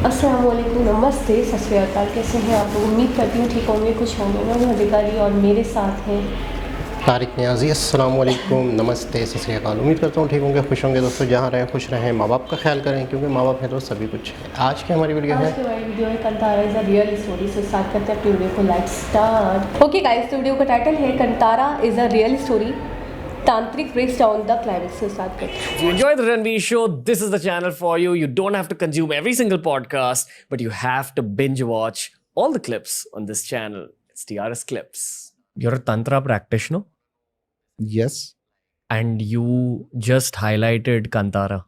अस्सलाम वालेकुम, नमस्ते, सत श्री अकाल। कैसे हैं आप? उम्मीद करती हूँ ठीक होंगे, खुश होंगे। मैं हूँ अधिकारी और मेरे साथ हैं तारिक न्याज़ी। अस्सलाम वालेकुम, नमस्ते, सत श्री अकाल। उम्मीद करता हूँ ठीक होंगे, खुश होंगे। दोस्तों जहाँ रहें खुश रहें, माँ बाप का ख्याल करें, क्योंकि माँ बाप हैं तो सभी कुछ है। आज की हमारी वीडियो है, आज की हमारी वीडियो है Kantara is a real story. से स्टार्ट करते हैं अपनी वीडियो को। Like start. ओके गाइस, तो वीडियो का टाइटल है Kantara is a real story, Tantric breaks down the climax. से स्टार्ट करते हैं। If you enjoy the Ranveer Show, this is the channel for you. You don't have to consume every single podcast, but you have to binge watch all the clips on this channel. It's TRS Clips. You're a Tantra practitioner Yes. and you just highlighted Kantara.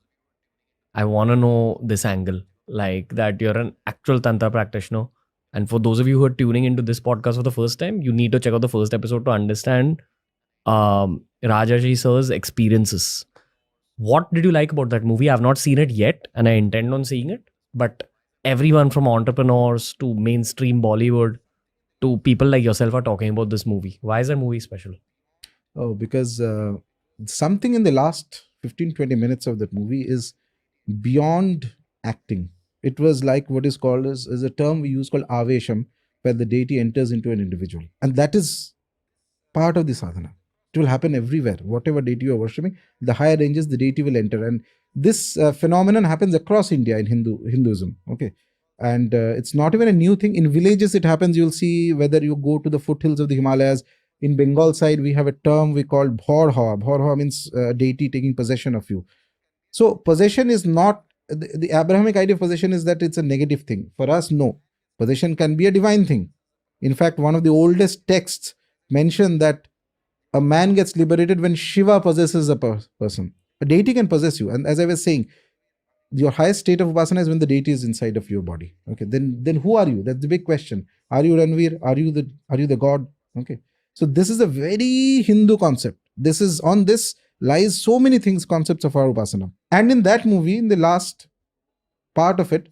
I want to know this angle, like that you're an actual Tantra practitioner. And for those of you who are tuning into this podcast for the first time, you need to check out the first episode to understand Rajaji sir's experiences. What did you like about that movie? I've not seen it yet and I intend on seeing it. But everyone from entrepreneurs to mainstream Bollywood to people like yourself are talking about this movie. Why is that movie special? Oh, because something in the last 15-20 minutes of that movie is beyond acting. It was like what is called as a term we use called avesham, where the deity enters into an individual. And that is part of the sadhana. It will happen everywhere. Whatever deity you are worshipping, the higher ranges, the deity will enter. And this phenomenon happens across India in Hinduism. Okay. And it's not even a new thing. In villages, it happens. You'll see whether you go to the foothills of the Himalayas. In Bengal side, we have a term we call bhorha. Bhorha means deity taking possession of you. So possession is not, the Abrahamic idea of possession is that it's a negative thing. For us, no. Possession can be a divine thing. In fact, one of the oldest texts mention that a man gets liberated when Shiva possesses a person. A deity can possess you. And as I was saying, your highest state of upasana is when the deity is inside of your body. Okay, then who are you? That's the big question. Are you Ranveer? Are you the god? Okay. So this is a very Hindu concept. This is on this lies so many things, concepts of our upasana. And in that movie, in the last part of it,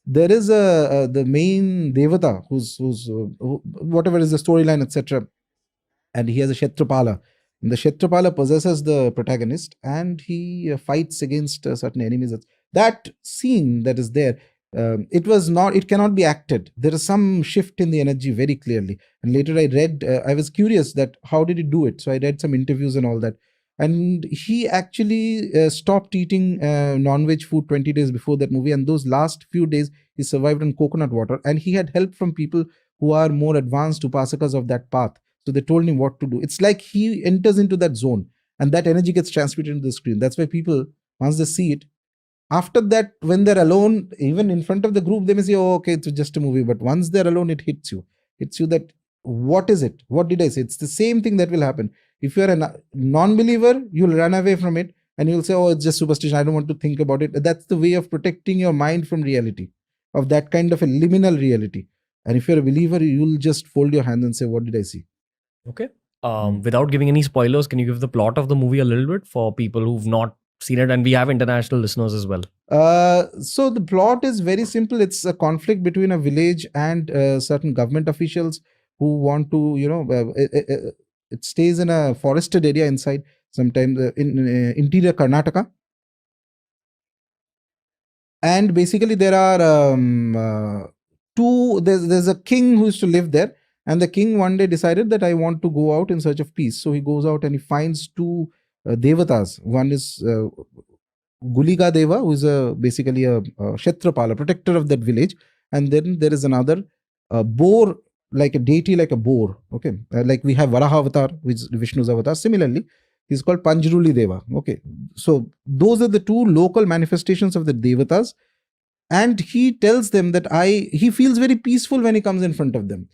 there is the main devata who, whatever is the storyline, etc. And he has a Kshetrapala. And the Kshetrapala possesses the protagonist and he fights against certain enemies. That scene that is there, it cannot be acted. There is some shift in the energy very clearly. And later I read, I was curious that how did he do it? So I read some interviews and all that. And he actually stopped eating non-veg food 20 days before that movie. And those last few days, he survived on coconut water. And he had help from people who are more advanced upasakas of that path. So they told him what to do. It's like he enters into that zone and that energy gets transmitted into the screen. That's why people, once they see it, after that, when they're alone, even in front of the group, they may say, oh, okay, it's just a movie. But once they're alone, it hits you. Hits you that, what is it? What did I say? It's the same thing that will happen. If you're a non-believer, you'll run away from it and you'll say, oh, it's just superstition. I don't want to think about it. That's the way of protecting your mind from reality, of that kind of a liminal reality. And if you're a believer, you'll just fold your hands and say, what did I see? Okay. Without giving any spoilers, can you give the plot of the movie a little bit for people who've not seen it? And we have international listeners as well. So the plot is very simple. It's a conflict between a village and certain government officials who want to, it stays in a forested area inside, sometimes in interior Karnataka. And basically there are there's a king who used to live there. And the king one day decided that I want to go out in search of peace. So he goes out and he finds two devatas. One is Guliga Deva, who is basically a Kshetrapala, protector of that village. And then there is another boar, like a deity, like a boar. Okay, like we have Varaha avatar, which is Vishnu's avatar. Similarly, he's called Panjruli Deva. Okay, so those are the two local manifestations of the devatas. And he tells them that he feels very peaceful when he comes in front of them.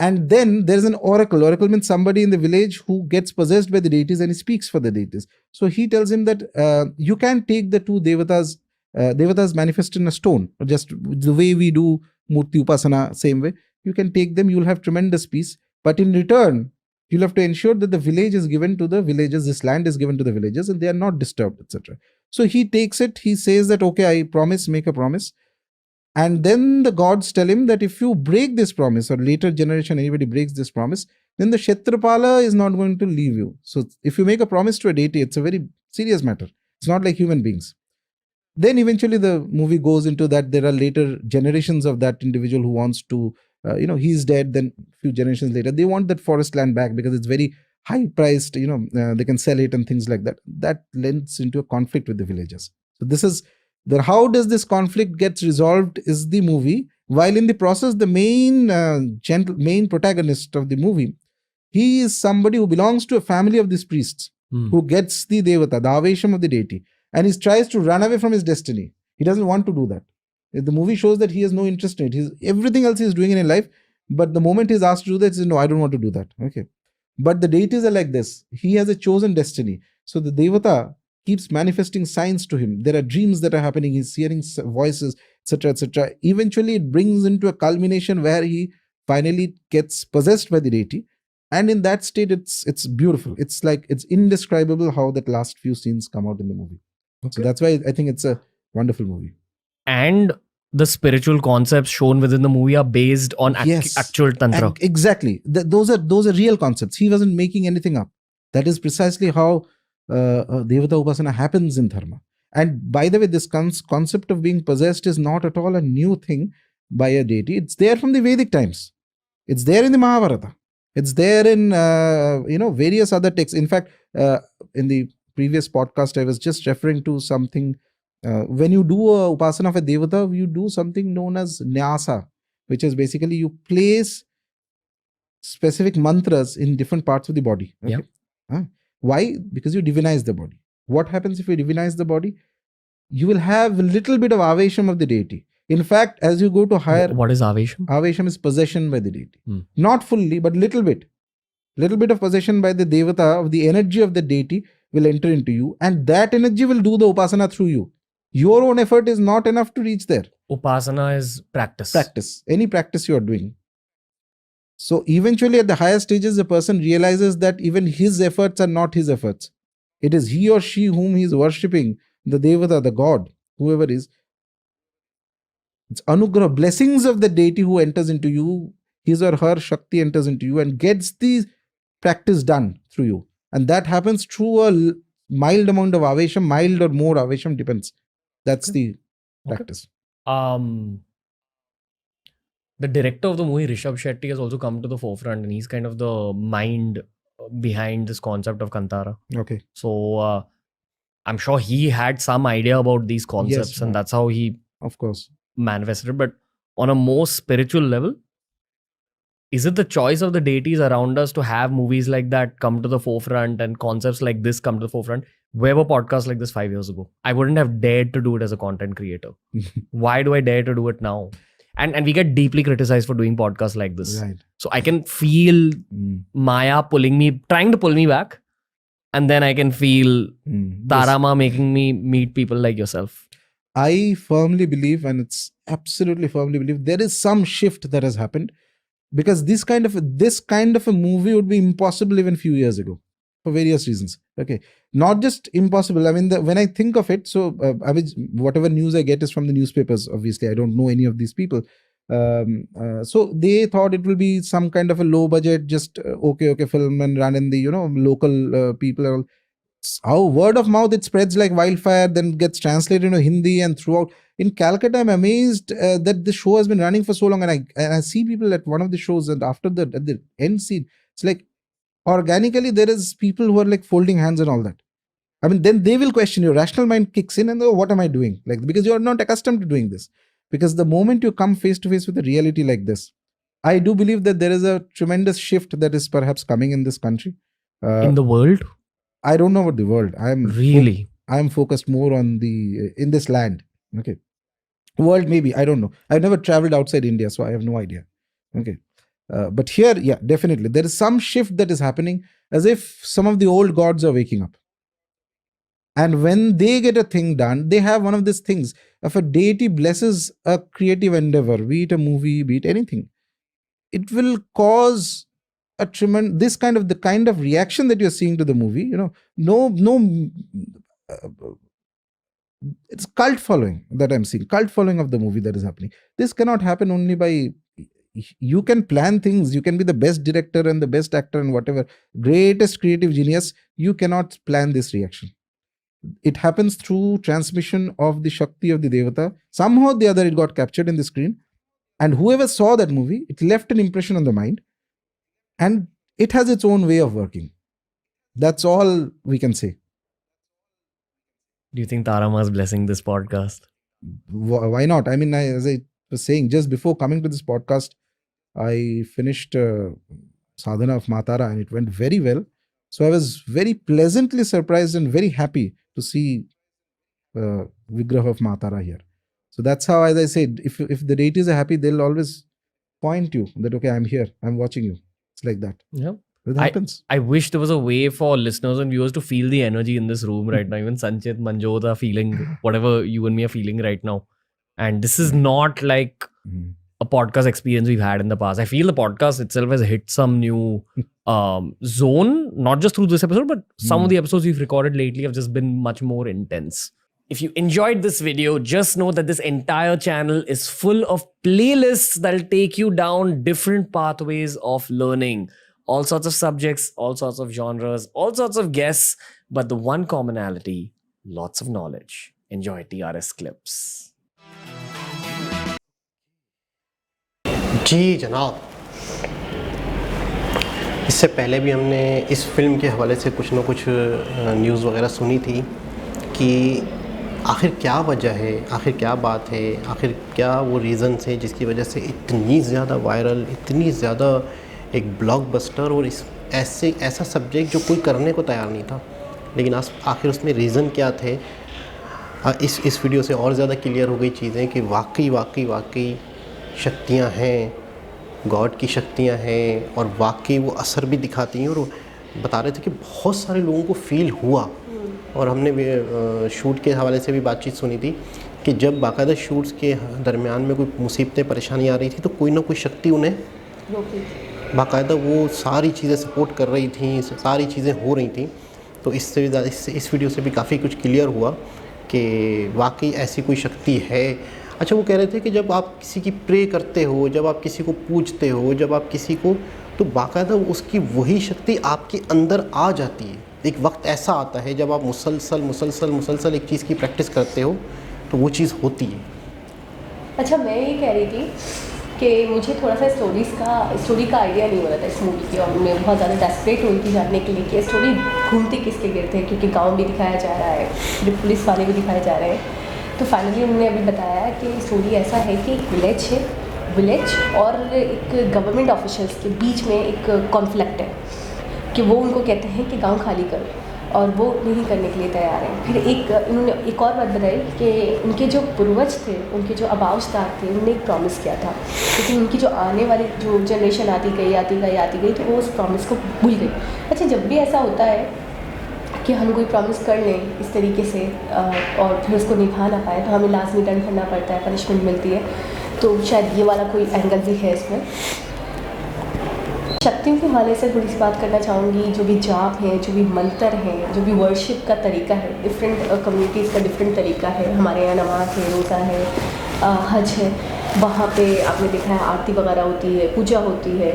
And then there's an oracle. Oracle means somebody in the village who gets possessed by the deities and he speaks for the deities. So he tells him that you can take the two devatas, devatas manifest in a stone, just the way we do Murti Upasana, same way. You can take them, you'll have tremendous peace. But in return, you'll have to ensure that the village is given to the villagers, this land is given to the villagers and they are not disturbed, etc. So he takes it, he says that, okay, I promise, make a promise. And then the gods tell him that if you break this promise, or later generation anybody breaks this promise, then the Kshetrapala is not going to leave you. So if you make a promise to a deity, it's a very serious matter. It's not like human beings. Then eventually the movie goes into that there are later generations of that individual who wants to, he's dead. Then few generations later, they want that forest land back because it's very high priced. They can sell it and things like that. That lends into a conflict with the villagers. So this is how does this conflict gets resolved is the movie. While in the process, the main protagonist of the movie, he is somebody who belongs to a family of these priests who gets the devata, the avesham of the deity, and he tries to run away from his destiny. He doesn't want to do that. The movie shows that he has no interest in it. Everything else he's doing in his life, but the moment he's asked to do that, he says, no, I don't want to do that. Okay. But the deities are like this. He has a chosen destiny. So the devata keeps manifesting signs to him. There are dreams that are happening. He's hearing voices, etc., etc. Eventually, it brings into a culmination where he finally gets possessed by the deity. And in that state, it's beautiful. It's like, it's indescribable how that last few scenes come out in the movie. Okay. So that's why I think it's a wonderful movie. And the spiritual concepts shown within the movie are based on actual tantra. And exactly. Those are real concepts. He wasn't making anything up. That is precisely how Devata Upasana happens in Dharma. And by the way, this concept of being possessed is not at all a new thing by a deity. It's there from the Vedic times. It's there in the Mahabharata. It's there in various other texts. In fact, in the previous podcast, I was just referring to something. When you do a upasana of a devata, you do something known as nyasa, which is basically you place specific mantras in different parts of the body. Okay? Yeah. Why? Because you divinize the body. What happens if you divinize the body? You will have a little bit of avesham of the deity. In fact, as you go to higher... What is avesham? Avesham is possession by the deity. Not fully, but little bit. Little bit of possession by the devata of the energy of the deity will enter into you, and that energy will do the upasana through you. Your own effort is not enough to reach there. Upasana is practice. Practice. Any practice you are doing. So eventually at the higher stages, the person realizes that even his efforts are not his efforts. It is he or she whom he is worshipping, the devata, the god, whoever is. It's anugrah, blessings of the deity who enters into you, his or her Shakti enters into you and gets the practice done through you. And that happens through a mild amount of avesham, mild or more avesham, depends. That's the practice. The director of the movie, Rishabh Shetty, has also come to the forefront, and he's kind of the mind behind this concept of Kantara. Okay. So I'm sure he had some idea about these concepts, Yes, and that's how he, of course, manifested it. But on a more spiritual level, is it the choice of the deities around us to have movies like that come to the forefront and concepts like this come to the forefront? Where were podcasts like this 5 years ago? I wouldn't have dared to do it as a content creator. Why do I dare to do it now? And we get deeply criticized for doing podcasts like this. Right. So I can feel Maya trying to pull me back. And then I can feel Tarama making me meet people like yourself. I firmly believe, and it's absolutely firmly believe, there is some shift that has happened, because this kind of a movie would be impossible even few years ago for various reasons. Okay, not just impossible. I mean, when I think of it, so I mean, whatever news I get is from the newspapers. Obviously, I don't know any of these people. So they thought it will be some kind of a low budget, just okay film and run in the local people are all. How word of mouth it spreads like wildfire, then gets translated into Hindi and throughout. In Calcutta, I'm amazed that the show has been running for so long, and I see people at one of the shows, and after at the end scene, it's like organically there is people who are like folding hands and all that. I mean, then they will question, your rational mind kicks in and what am I doing? Like, because you are not accustomed to doing this. Because the moment you come face to face with a reality like this, I do believe that there is a tremendous shift that is perhaps coming in this country. In the world? I don't know about the world. I'm focused more on in this land. Okay. World, maybe. I don't know. I've never traveled outside India, so I have no idea. Okay. But here, yeah, definitely. There is some shift that is happening, as if some of the old gods are waking up. And when they get a thing done, they have one of these things. If a deity blesses a creative endeavor, be it a movie, be it anything, it will cause a tremendous the kind of reaction that you're seeing to the movie. It's cult following that I'm seeing. Cult following of the movie that is happening. This cannot happen only by. You can plan things. You can be the best director and the best actor and whatever, greatest creative genius. You cannot plan this reaction. it happens through transmission of the Shakti of the Devata. Somehow or the other, it got captured in the screen. And whoever saw that movie, it left an impression on the mind. And it has its own way of working. That's all we can say. Do you think Tarama is blessing this podcast? Why not? I mean, as I was saying, just before coming to this podcast, I finished Sadhana of Matara and it went very well. So I was very pleasantly surprised and very happy to see Vigrah of Matara here. So that's how, as I said, if the deities are happy, they'll always point you that, okay, I'm here, I'm watching you. It's like that. Yeah. It happens. I wish there was a way for listeners and viewers to feel the energy in this room right now. Even Sanchit, Manjot are feeling whatever you and me are feeling right now. And this is not like a podcast experience we've had in the past. I feel the podcast itself has hit some new zone, not just through this episode, but some of the episodes we've recorded lately have just been much more intense. If you enjoyed this video, just know that this entire channel is full of playlists that'll take you down different pathways of learning. All sorts of subjects, all sorts of genres, all sorts of guests, but the one commonality, lots of knowledge. Enjoy TRS clips. जी जनाब, इससे पहले भी हमने इस film के हवाले से कुछ ना कुछ न्यूज़ वगैरह सुनी थी कि आखिर क्या वजह है, आखिर क्या बात है, आखिर क्या वो रीज़न्स है जिसकी वजह से इतनी ज़्यादा वायरल, इतनी ज़्यादा एक ब्लॉकबस्टर और ऐसा सब्जेक्ट जो कोई करने को तैयार नहीं था, लेकिन आखिर उसमें रीज़न क्या थे। इस वीडियो से और ज़्यादा क्लियर हो गई चीज़ें कि वाकई शक्तियाँ हैं, गॉड की शक्तियाँ हैं और वाकई वो असर भी दिखाती हैं। और बता रहे थे कि बहुत सारे लोगों को फ़ील हुआ और हमने शूट के हवाले से भी बातचीत सुनी थी कि जब बाकायदा शूट्स के दरमियान में कोई मुसीबतें परेशानी आ रही थी तो कोई ना कोई शक्ति उन्हें बाकायदा वो सारी चीज़ें सपोर्ट कर रही थी, सारी चीज़ें हो रही थी। तो इससे भी ज़्यादा इस वीडियो से भी काफ़ी कुछ क्लियर हुआ कि वाकई ऐसी कोई शक्ति है। अच्छा, वो कह रहे थे कि जब आप किसी की प्रे करते हो, जब आप किसी को पूजते हो, जब आप किसी को, तो बाकायदा उसकी वही शक्ति आपके अंदर आ जाती है। एक वक्त ऐसा आता है जब आप मुसलसल एक चीज़ की प्रैक्टिस करते हो तो वो चीज़ होती है। अच्छा, मैं ये कह रही थी कि मुझे थोड़ा सा स्टोरी का आइडिया नहीं हो रहा था इस मूवी की, और मैं बहुत ज़्यादा डेस्परेट हुई थी जानने के लिए कि स्टोरी घूमती किसके गिरते हैं, क्योंकि गांव भी दिखाया जा रहा है, फिर पुलिस वाले भी दिखाए जा रहे हैं। तो फाइनली उन्होंने अभी बताया कि स्टोरी ऐसा है कि एक विलेज और एक गवर्नमेंट ऑफिशियल्स के बीच में एक कॉन्फ्लिक्ट है कि वो उनको कहते हैं कि गाँव खाली करो, और वो नहीं करने के लिए तैयार हैं। फिर इन्होंने एक और बात बताई कि उनके जो पूर्वज थे, उनके जो आबाउजदाद थे, उन्होंने एक प्रॉमिस किया था, लेकिन उनकी जो आने वाली जो जनरेशन आती गई तो वो उस प्रॉमिस को भूल गई। अच्छा, जब भी ऐसा होता है कि हम कोई प्रॉमिस कर लें इस तरीके से और फिर उसको निभा ना पाए तो हमें लाजमी टर्न करना पड़ता है, पनिशमेंट मिलती है। तो शायद ये वाला कोई एंगल भी है इसमें। शक्तियों के हवाले से थोड़ी सी बात करना चाहूँगी। जो भी जाप है, जो भी मंत्र हैं, जो भी वर्शिप का तरीका है, डिफरेंट कम्युनिटीज़ का डिफरेंट तरीका है। हमारे यहाँ नमाज है, रोज़ा है, हज है, वहाँ पे आपने देखा है आरती वगैरह होती है, पूजा होती है।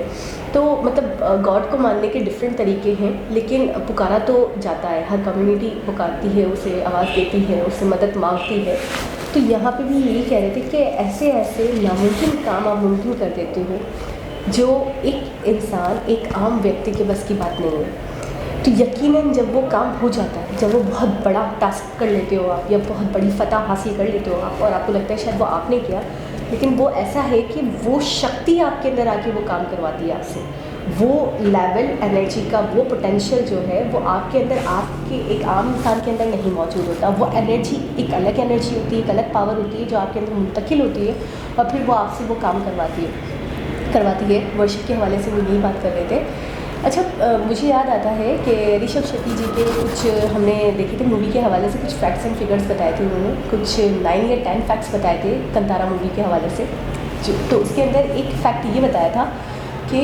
तो मतलब गॉड को मानने के डिफरेंट तरीके हैं, लेकिन पुकारा तो जाता है, हर कम्युनिटी पुकारती है, उसे आवाज़ देती है, उससे मदद मांगती है। तो यहाँ पे भी यही कह रहे थे कि ऐसे नामुमकिन काम आप मुमकिन कर देते हो, जो एक इंसान, एक आम व्यक्ति के बस की बात नहीं है। तो यकीनन जब वो काम हो जाता है, जब वो बहुत बड़ा टास्क कर लेते हो आप, या बहुत बड़ी फतह हासिल कर लेते हो आप, और आपको लगता है शायद वो आपने किया, लेकिन वो ऐसा है कि वो शक्ति आपके अंदर आके वो काम करवाती है आपसे। वो लेवल एनर्जी का, वो पोटेंशियल जो है वो आपके अंदर, आपके एक आम इंसान के अंदर नहीं मौजूद होता। वो एनर्जी एक अलग एनर्जी होती है, एक अलग पावर होती है जो आपके अंदर मुंतकिल होती है, और फिर वो आपसे वो काम करवाती है। वर्शिप के हवाले से वो यही बात कर रहे थे। अच्छा, मुझे याद आता है कि ऋषभ शेट्टी जी के कुछ हमने देखे थे मूवी के हवाले से, कुछ फैक्ट्स एंड फिगर्स बताए थे उन्होंने, कुछ 9 या 10 फैक्ट्स बताए थे कंतारा मूवी के हवाले से। तो उसके अंदर एक फैक्ट ये बताया था कि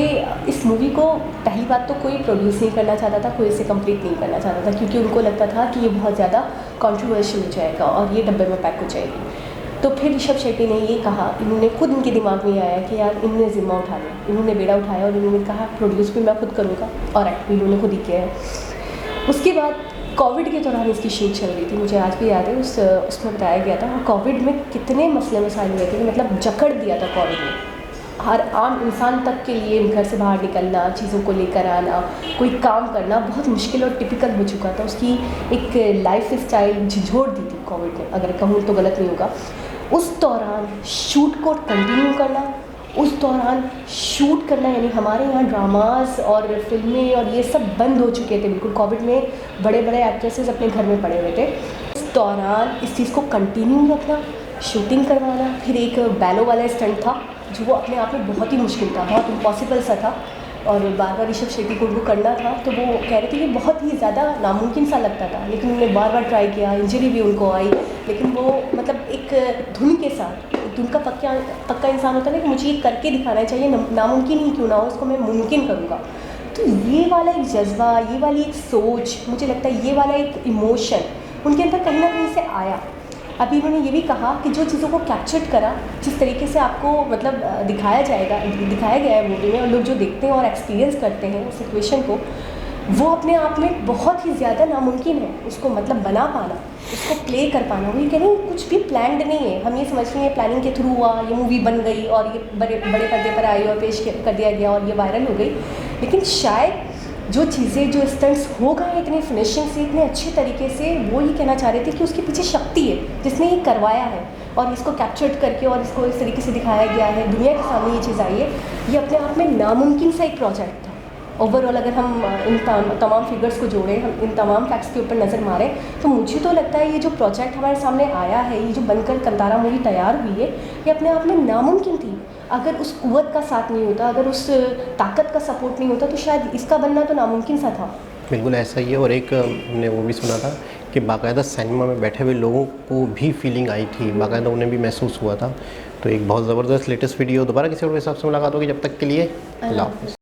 इस मूवी को पहली बात तो कोई प्रोड्यूस नहीं करना चाहता था, कोई इसे कंप्लीट नहीं करना चाहता था, क्योंकि उनको लगता था कि ये बहुत ज़्यादा कॉन्ट्रोवर्शियल हो जाएगा और ये डब्बे में पैक हो जाएगी। तो फिर ऋषभ शेट्टी ने ये कहा, इन्होंने खुद इनके दिमाग में आया कि यार इन्होंने ज़िम्मा उठा लिया, इन्होंने बेड़ा उठाया और इन्होंने कहा प्रोड्यूस भी मैं खुद करूँगा, और एक्ट भी इन्होंने खुद ही किया है। उसके बाद कोविड के दौरान इसकी शूट चल रही थी, मुझे आज भी याद है। उसमें बताया गया था कोविड में कितने मसले मसाइल हुए थे, मतलब जकड़ दिया था कोविड ने हर आम इंसान तक के लिए। घर से बाहर निकलना, चीज़ों को लेकर आना, कोई काम करना बहुत मुश्किल और टिपिकल हो चुका था। उसकी एक लाइफ स्टाइल झिझोड़ दी थी कोविड ने, अगर कहूँ तो गलत नहीं होगा। उस दौरान शूट को कंटिन्यू करना, उस दौरान शूट करना, यानी हमारे यहाँ ड्रामास और फिल्में और ये सब बंद हो चुके थे बिल्कुल। कोविड में बड़े बड़े एक्ट्रेसेस अपने घर में पड़े हुए थे। उस दौरान इस चीज़ को कंटिन्यू रखना, शूटिंग करवाना, फिर एक बैलो वाला स्टंट था जो वो अपने आप में बहुत ही मुश्किल था, बहुत इम्पॉसिबल सा था, और बार बार ऋषभ शेट्टी को उनको करना था। तो वो कह रहे थे कि बहुत ही ज़्यादा नामुमकिन सा लगता था, लेकिन उन्होंने बार बार ट्राई किया, इंजरी भी उनको आई, लेकिन वो मतलब एक धुन के साथ, धुन का पक्का इंसान होता है ना कि मुझे ये करके दिखाना चाहिए, नामुमकिन ही क्यों ना हो, इसको मैं मुमकिन करूँगा। तो ये वाला एक जज्बा, ये वाली एक सोच, मुझे लगता है ये वाला एक इमोशन उनके अंदर कहीं ना कहीं से आया। अभी उन्होंने ये भी कहा कि जो चीज़ों को कैप्चर करा, जिस तरीके से आपको मतलब दिखाया गया है मूवी में, और लोग जो देखते हैं और एक्सपीरियंस करते हैं उस सिचुएशन को, वो अपने आप में बहुत ही ज़्यादा नामुमकिन है उसको मतलब बना पाना, उसको प्ले कर पाना। वो ये कह रहे हैं कुछ भी प्लान्ड नहीं है, हम ये समझ रहे हैं प्लानिंग के थ्रू हुआ, ये मूवी बन गई और ये बड़े पर्दे पर आई और पेश कर दिया गया और ये वायरल हो गई। लेकिन शायद जो चीज़ें, जो स्टंट्स हो गए इतनी फिनिशिंग से, इतने अच्छे तरीके से, वो ये कहना चाह रहे थे कि उसके पीछे शक्ति है जिसने ये करवाया है और इसको कैप्चर करके और इसको इस तरीके से दिखाया गया है, दुनिया के सामने ये चीज़ आई है। ये अपने आप में नामुमकिन सा एक प्रोजेक्ट था। ओवरऑल अगर हम इन तमाम फिगर्स को जोड़ें, हम इन तमाम फैक्ट्स के ऊपर नज़र मारें, तो मुझे तो लगता है ये जो प्रोजेक्ट हमारे सामने आया है, ये जो बनकर कंतारा मूवी तैयार हुई है, ये अपने आप में नामुमकिन थी। अगर उस कुव्वत का साथ नहीं होता, अगर उस ताकत का सपोर्ट नहीं होता, तो शायद इसका बनना तो नामुमकिन सा था। बिल्कुल ऐसा ही है। और एक हमने वो भी सुना था कि बाकायदा सिनेमा में बैठे हुए लोगों को भी फीलिंग आई थी, बाकायदा उन्हें भी महसूस हुआ था। तो एक बहुत ज़बरदस्त लेटेस्ट वीडियो, दोबारा किसी और हिसाब से मुलाकात होगी, जब तक के लिए अल्लाह हाफ़िज़।